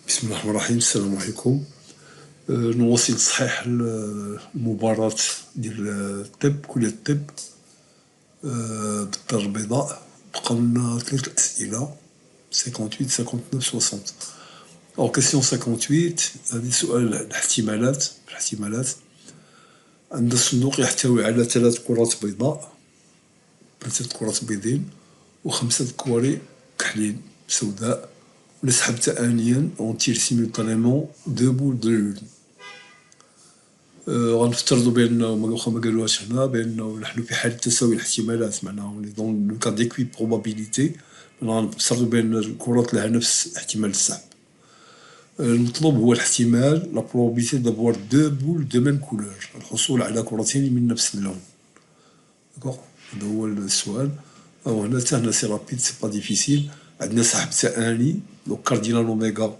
بسم الله الرحمن الرحيم. السلام عليكم. نواصل تصحيح المباراة ديال الطب، كلية الطب، بالدار البيضاء. بقاو لنا 3 أسئلة: 58 59 60. كيسيون 58 هذه سؤال الاحتمالات. عند الصندوق يحتوي على 3 كرات بيضاء، 3 كرات بيضين، و5 كواري كحلين سوداء، ونسحب آنيا اون تير سيمultanément 2 boules de lune. غنفترضوا بأنه واخا ما قالوهاش هنا بأنه نحن في حالة تساوي الاحتمالات، معناها دون لو كا ديكوي بروبابيليتي غنفترضوا بأن الكرات لها نفس احتمال السحب. المطلوب هو الاحتمال لا probabilité d'avoir 2 boules de même couleur، الحصول على كرتين من نفس اللون. داكوغ، هذا هو السؤال. هنا حتى هنا سي رابيد، سي با ديفيسيل. عندنا سحب تأني، دونك كاردينال أوميغا،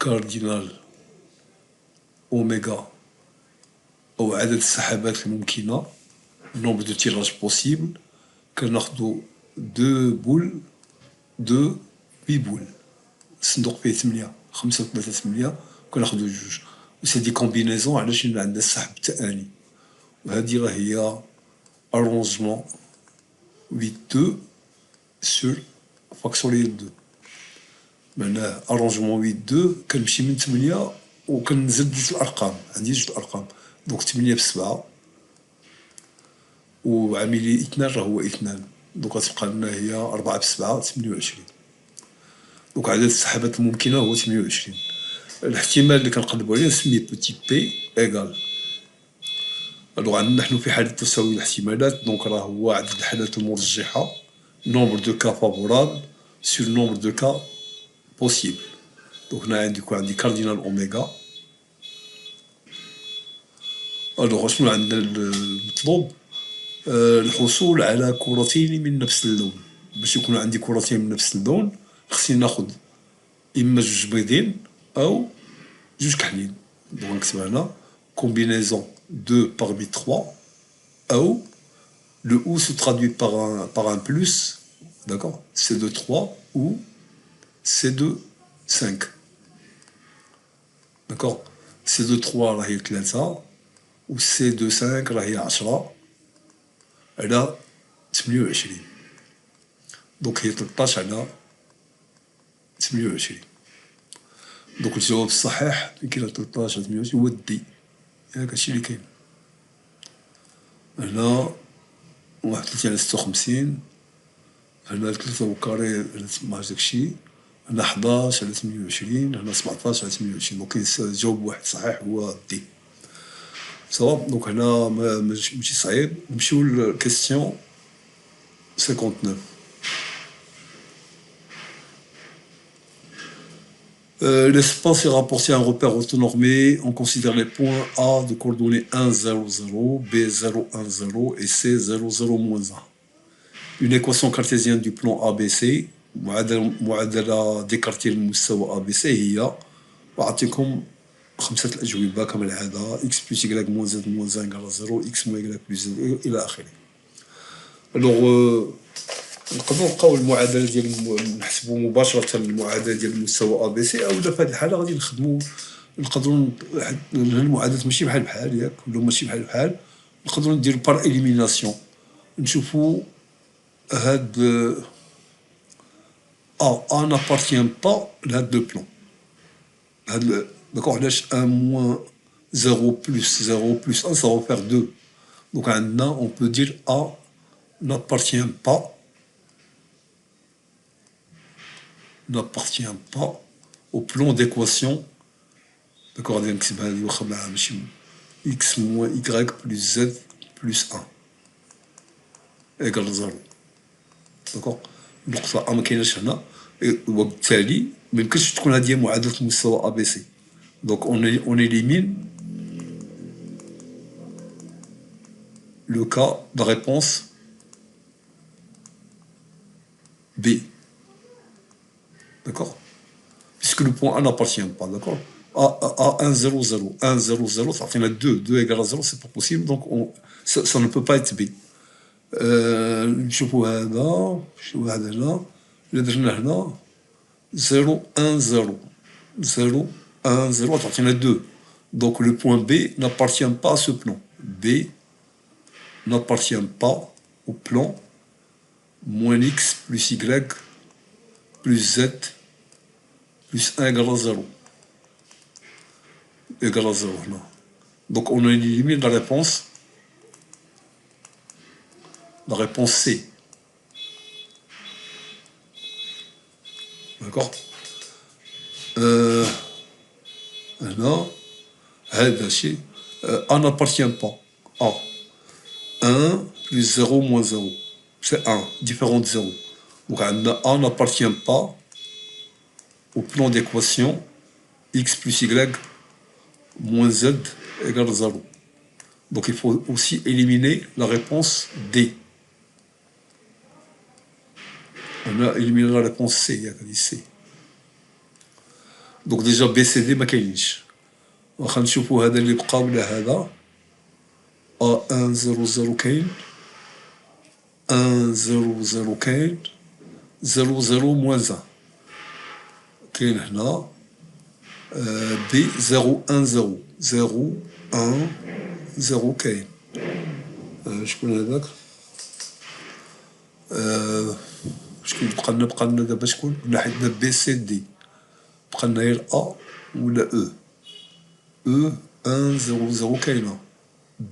كاردينال أوميغا أو عدد السحبات الممكنة، nombre de tirages possible. كناخدو 8 بول. الصندوق فيه 8، 5 و3 8، وكناخدو 2. وسي دي كومبينيزون علاش عندنا السحب التأني. وهادي راه هي arrangement 8-2 sur factoriel 2. معناه arrangement 8-2 كنمشي من 8 وكنزيد 2 الأرقام. عندي 2 الأرقام، دونك 8 ب7 وعاملي 2 راه هو 2، دونك غتبقى لنا هي 4 ب7 28. دونك عدد السحبات الممكنة هو 28. الاحتمال اللي كنقلبو عليه نسميه بوتي بي إيكال. عندنا نحن في حالة تساوي الاحتمالات، دونك راه هو عدد الحالات المرجحة، nombre de cas favorables sur nombre de cas possible. دونك هنا عندي كاردينال أوميغا. شنو عندنا المطلوب؟ الحصول على كرتين من نفس اللون. باش يكون عندي كرتين من نفس اللون خصني ناخد إما 2 بيضين أو 2 كحلين. دونك نكتب هنا combinaison 2 parmi 3 أو le ou se traduit par un plus, d'accord, c'est de 3 ou c'est de 5. D'accord, c'est de 3 راهي 3 و c'est de 5 راهي 10 على 28. دونك هي 13 على 28. دونك الجواب الصحيح اللي كاين 13 على 28 هو دي. ياك هادشي اللي كاين. هنا 31 على 56، هنا 3 وكاري ماش داكشي، هنا 11 على 28، هنا 17 على 28. دونك كاين جواب واحد صحيح هو دي. صواب. دونك هنا ماشي صعيب. نمشيو لكيستيون 59. L'espace est rapporté à un repère orthonormé. On considère les points A de coordonnées 1, 0, 0, B, 0, 1, 0 et C, 0, 0, moins 1. Une équation cartésienne du plan ABC، معادلة ديكارتية للمستوى ABC هي، وأعطيكم 5 الأجوبة كما العادة: x plus y moins z moins 1 égale 0، x moins y plus z إلى آخره. نقدروا نلقاو المعادلة ديال نحسبوا مباشرة المعادلة ديال المستوى أ بي سي، أو في هذه الحالة غادي نقدروا المعادلات ماشي بحال ياك، ولا ماشي بحال نقدروا نديروا بار إليميناسيون. نشوفوا هاد A n'appartient pas لهاد لو بلون. هاد داكوغ، علاش 1 moins 0 plus 0 plus 1 ça va faire 2. Donc عندنا on peut dire A n'appartient pas au plan d'équation. D'accord, غادي نكتبها هذه واخا ماشي x moins y plus z plus 1 égale 0. داكوغ، النقطة A ما كايناش هنا، وبالتالي ما يمكنش تكون هذه معادلة المستوى أ بي سي. دونك on élimine le cas de réponse B. D'accord, puisque le point A n'appartient pas. D'accord, A 1 0 0 1 0 0 ça fait 2 égale à 0, c'est pas possible, donc ça ne peut pas être B. نشوفوا هذا، نشوفوا هذا هنا، إلا درنا هنا 0 1 0 0, 1, 0, attends, il y en a 2. Donc le point B n'appartient pas à ce plan. B n'appartient pas au plan moins x plus y plus z plus 1 égale à 0. Égale à 0, non. Donc on élimine la réponse C. D'accord. هنا هذا شيء A n'appartient pas. A. 1 plus 0 moins 0. C'est 1, différent de 0. Donc A n'appartient pas au plan d'équation x plus y moins z égale 0. Donc il faut aussi éliminer la réponse D. On a éliminé la réponse C, il y a qu'à dire C. Donc déjà B, C, D ما كاينينش. واخا نشوفوا هذا اللي بقى ولا هذا. A1 0 0 كاين. 1 0 0 كاين. 0 0 moins 1 كاين هنا. B 0 1 0 0 1 0 كاين. شكون هذاك؟ شكون بقى لنا دابا شكون؟ قلنا حيدنا بي سي دي. بقى لنا غير A ولا E. E 1 0 0 كاينة.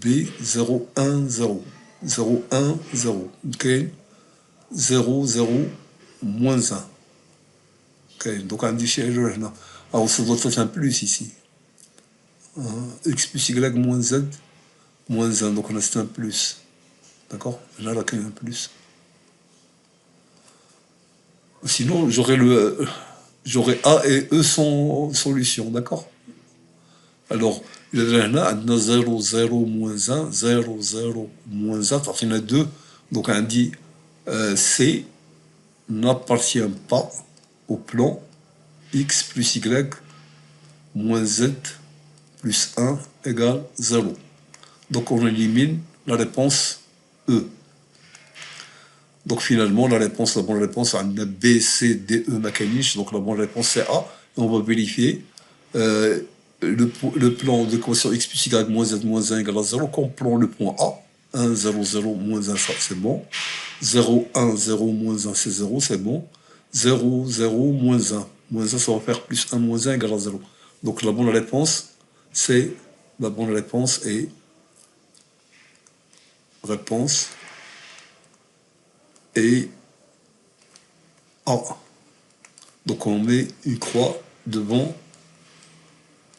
B 0 1 0 0 1 0 كاين. 0 0 moins 1 كاين. Donc عندي شي erreur هنا. Alors ça doit être un plus ici. X plus Y moins Z moins 1. Donc on a c'est un plus. D'accord? Là, il y a un plus. Sinon, j'aurais A et E sans solution, d'accord? Alors, il y en a 0, 0, moins 1, 0, 0, moins 1, il y en a 2. Donc, on dit C n'appartient pas au plan x plus y moins z plus 1 égale 0. Donc, on élimine la réponse E. Donc finalement, la bonne réponse, on a B, C, D, E, mécanique. Donc la bonne réponse, c'est A. Et on va vérifier le plan de d'équation x plus y moins z moins 1 égale à 0. Comme plan le point A, 1, 0, 0, moins 1, ça c'est bon. 0, 1, 0, moins 1, c'est 0, c'est bon. 0, 0, moins 1. Moins 1, ça va faire plus 1, moins 1 égale à 0. Donc la bonne réponse, c'est... La bonne réponse est... Réponse... et A. Donc on met une croix devant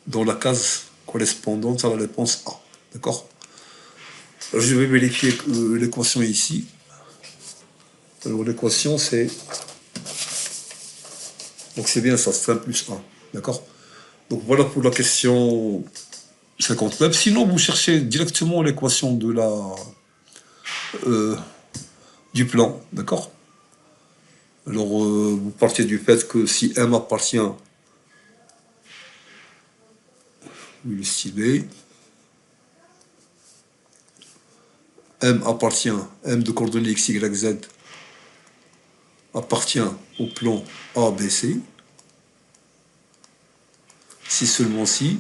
dans la case correspondante à la réponse A. D'accord? Je vais vérifier l'équation ici. Alors l'équation c'est... Donc c'est bien ça, c'est 1 plus 1. D'accord? Donc voilà pour la question 59. Sinon vous cherchez directement l'équation de la... du plan. D'accord? Alors, vous partez du fait que si M appartient, oui, le stylet, M appartient, M de coordonnées x, y, z appartient au plan A, B, C. Si seulement si,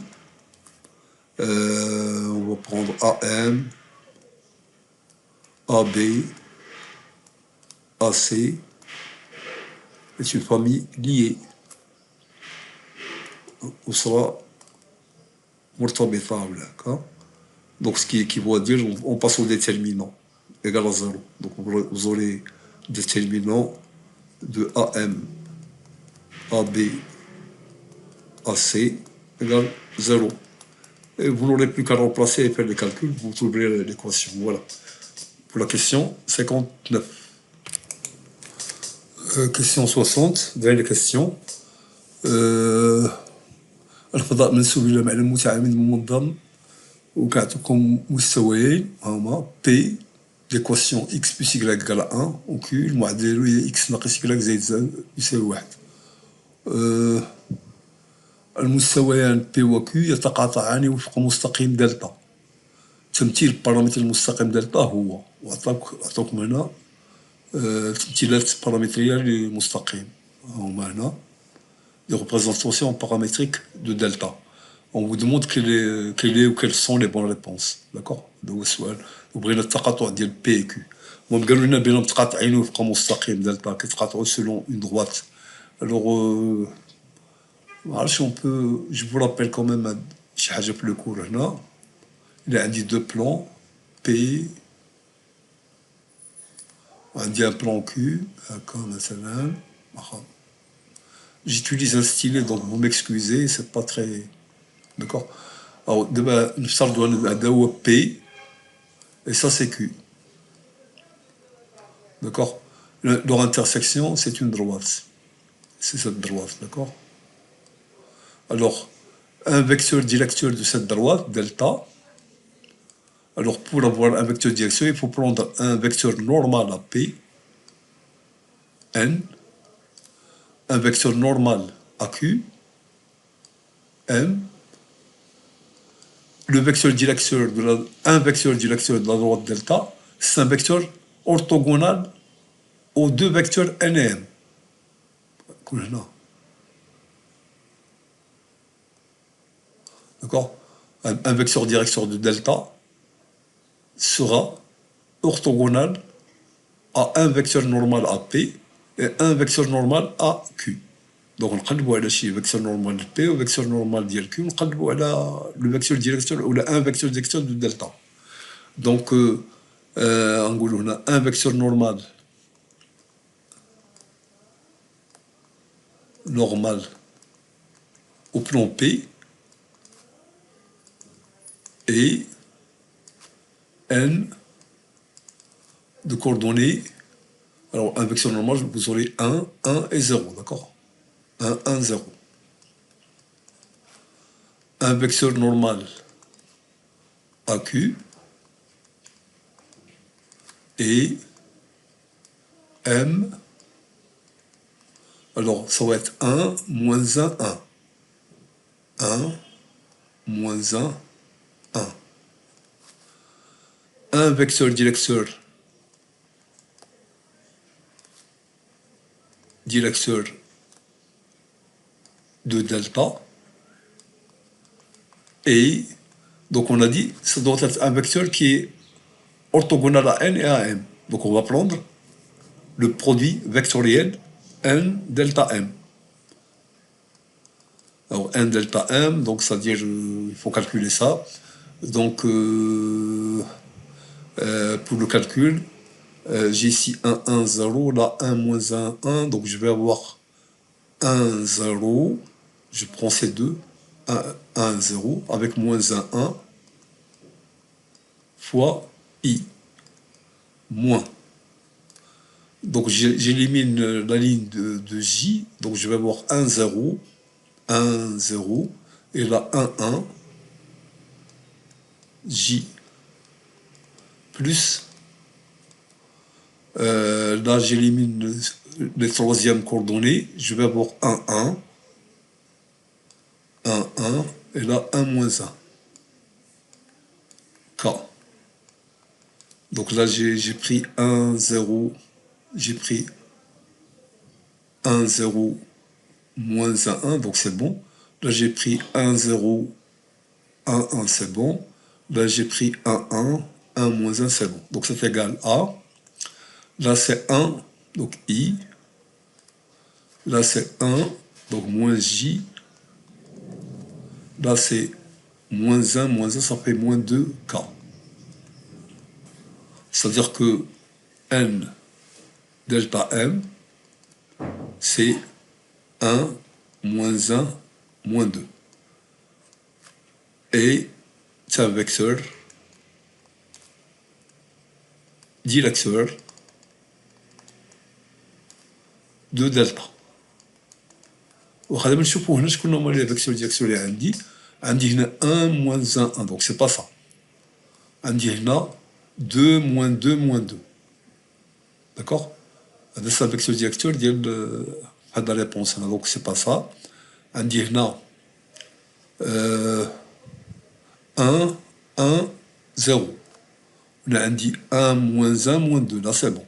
on va prendre AM, AB, AC, est une famille liée. On sera مرتبطة d'accord? Donc ce qui équivaut à dire, on passe au déterminant, égal à 0. Donc vous aurez déterminant de AM, AB, AC égale 0. Et vous n'aurez plus qu'à remplacer et faire les calculs, vous trouverez l'équation. Voilà. Pour la question 59. Question 60, dernière question. الفضاء منسوب إلى معلم متعامد منظم وكيعطيكم مستويين هما بي ليكواسيون إكس بلس إكغيك إيكال 1 و كيو المعدل ديالو هي إكس ناقص إكغيك زائد زد يساوي 1. المستويان بي و كيو يتقاطعان وفق مستقيم دلتا. تمثيل بارامتر المستقيم دلتا هو وعطاكم هنا تمثيلات بارامترية للمستقيم هما هنا des représentations paramétriques de delta. On vous demande quelle est ou quelles sont les bonnes réponses. D'accord. هذا هو السؤال. وبغينا التقاطع ديال بي اي كيو. المهم قالوا لنا بين متقاطعين وفق مستقيم دلتا كيتقاطعوا selon une droite. Alors, معرفتش on peut, je vous rappelle quand même شي حاجة في لو كور هنا. Il عندي deux plans P, عندي un plan Q, هكا مثلا. J'utilise un stylet, donc vous m'excusez, c'est pas très... D'accord. Alors, دابا نفترضوا هذا هو P, et ça c'est Q. D'accord. Leur intersection, c'est une droite. C'est cette droite, d'accord. Alors, un vecteur directeur de cette droite, delta. Alors, pour avoir un vecteur directeur, il faut prendre un vecteur normal à P, N, un vecteur normal à Q, M, le vecteur directeur un vecteur directeur de la droite delta, c'est un vecteur orthogonal aux deux vecteurs N et M. D'accord. Un vecteur directeur de delta sera orthogonal à un vecteur normal à P et un vecteur normal à Q. Donc on نقلبوا على شي vecteur normal de P ou vecteur normal ديال Q ونقلبوا على le vecteur directeur ou un vecteur directeur de delta. Donc نقولوا هنا un vecteur normal au plan P et N de coordonnées. Alors, un vecteur normal, vous aurez 1, 1 et 0, d'accord. 1, 1, 0. Un vecteur normal AQ et M. Alors, ça va être 1, moins 1, 1. 1, moins 1, 1. Un vecteur directeur de delta et donc on a dit ça doit être un vecteur qui est orthogonal à n et à m. Donc on va prendre le produit vectoriel n delta m. Alors n delta m, donc c'est-à-dire il faut calculer ça. Donc pour le calcul, j'ai ici 1, 1, 0, là 1, moins 1, 1, donc je vais avoir 1, 0, je prends ces deux, 1, 1, 0, avec moins 1, 1, fois i, moins. Donc j'élimine la ligne de j, donc je vais avoir 1, 0, 1, 0, et là 1, 1, j, plus, là j'élimine les troisièmes coordonnées, je vais avoir 1, 1, 1, 1, et là 1, moins 1, k. Donc là j'ai pris 1, 0, j'ai pris 1, 0, moins 1, 1, donc c'est bon. Là j'ai pris 1, 0, 1, 1, c'est bon. Là j'ai pris 1, 1, 1, moins 1, c'est bon. Donc c'est égal à, là c'est 1, donc i, là c'est 1, donc moins j, là c'est moins 1, ça fait moins 2k. C'est-à-dire que n delta m, c'est 1, moins 1, moins 2. Et c'est un vecteur directeur de delta. وخلينا نشوفوا هنا شكون هما لي فيكتور ديريكتور اللي عندي هنا 1 moins 1 1 donc c'est pas ça. عندي هنا 2 moins 2 moins 2. D'accord. هذا c'est un vecteur directeur ديال هاد la réponse هنا donc c'est pas ça. عندي هنا 1 1 0. Là عندي 1 moins 1 moins 2 là c'est bon.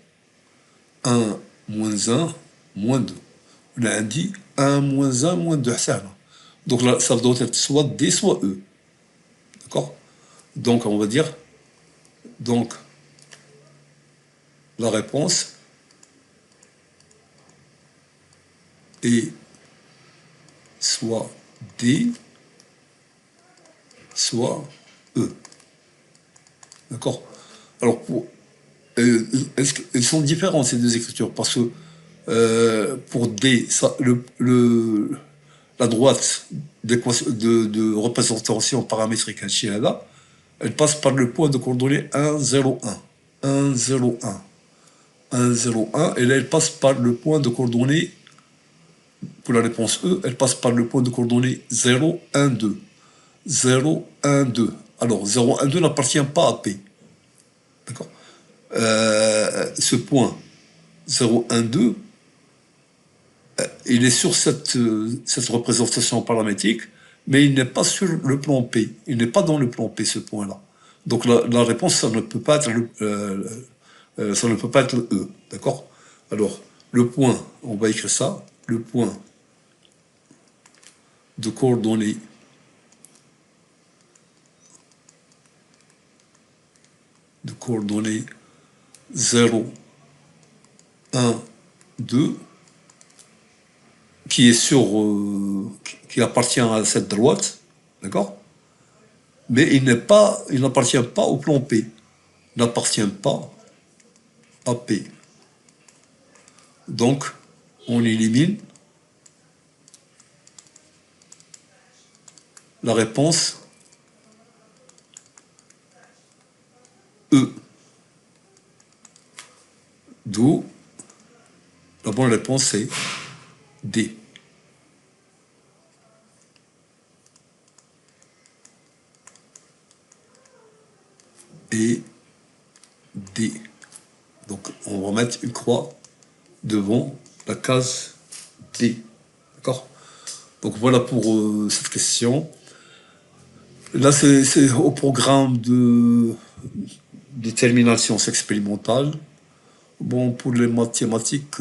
1 moins 1 moins 2. Là عندي 1 moins 1 moins 2 حتى هنا. Donc là, ça doit être soit D, soit E. D'accord? Donc on va dire, donc la réponse est soit D, soit E. D'accord? Alors, elles sont différentes ces deux écritures parce que pour D, ça, la droite de représentation paramétrique là, elle passe par le point de coordonnées 1, 0, 1. 1, 0, 1. 1, 0, 1. Et là, elle passe par le point de coordonnées, pour la réponse E, elle passe par le point de coordonnées 0, 1, 2. 0, 1, 2. Alors, 0, 1, 2 n'appartient pas à P. D'accord? Ce point 0, 1, 2, il est sur cette représentation paramétrique, mais il n'est pas sur le plan P. Il n'est pas dans le plan P, ce point-là. Donc la réponse, ça ne peut pas être ça ne peut pas être E. D'accord? Alors, le point, on va écrire ça, le point de coordonnées de coordonnées 0, 1, 2, qui est sur, qui appartient à cette droite, d'accord? Mais il n'appartient pas au plan P. Il n'appartient pas à P. Donc, on élimine la réponse E. D'où la bonne réponse c'est D. Et D. Donc on va mettre une croix devant la case D. D'accord? Donc voilà pour cette question. Là, c'est au programme de détermination expérimentale. Bon, pour les mathématiques,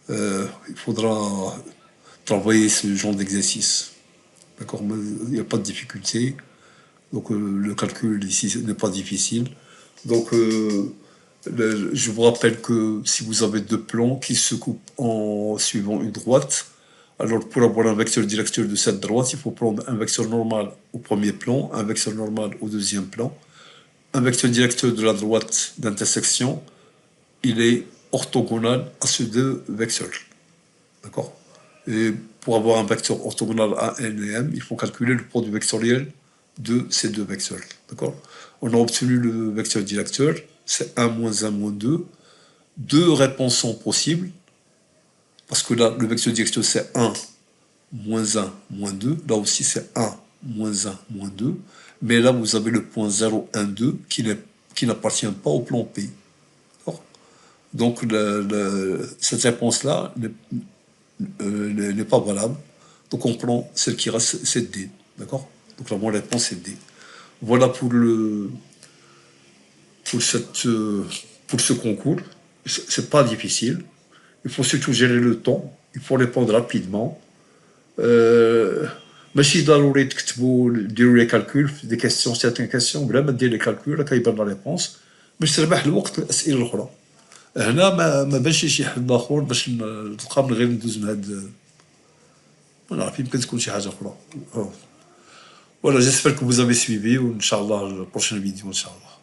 il faudra travailler ce genre d'exercice. D'accord? Mais il n'y a pas de difficulté. Donc le calcul ici n'est pas difficile. Donc je vous rappelle que si vous avez deux plans qui se coupent en suivant une droite, alors pour avoir un vecteur directeur de cette droite, il faut prendre un vecteur normal au premier plan, un vecteur normal au deuxième plan, un vecteur directeur de la droite d'intersection, il est orthogonal à ces deux vecteurs. D'accord? Et pour avoir un vecteur orthogonal à n et m, il faut calculer le produit vectoriel de ces deux vecteurs. D'accord? On a obtenu le vecteur directeur, c'est 1 moins 1 moins 2. Deux réponses sont possibles, parce que là, le vecteur directeur, c'est 1 moins 1 moins 2. Là aussi, c'est 1 moins 1 moins 2. Mais là, vous avez le point 0, 1, 2 qui n'appartient pas au plan P. Donc, cette réponse-là n'est pas valable. Donc, on prend celle qui reste, c'est D. D'accord? Donc, la bonne réponse, c'est D. Voilà pour ce concours. C'est pas difficile. Il faut surtout gérer le temps. Il faut répondre rapidement. ماشي ضروري تكتبوا ديروا لي كالكول في دي كيسيون سيرتين كيسيون بلا ما دير لي كالكول راك يبان لا ريبونس باش تربح الوقت الاسئله الاخرى. هنا ما بانش شي حل اخر باش نبقى من غير ندوز من هاد ما نعرف يمكن تكون شي حاجه اخرى. Voilà, j'espère que vous avez suivi. Inch'Allah, la prochaine vidéo, Inch'Allah.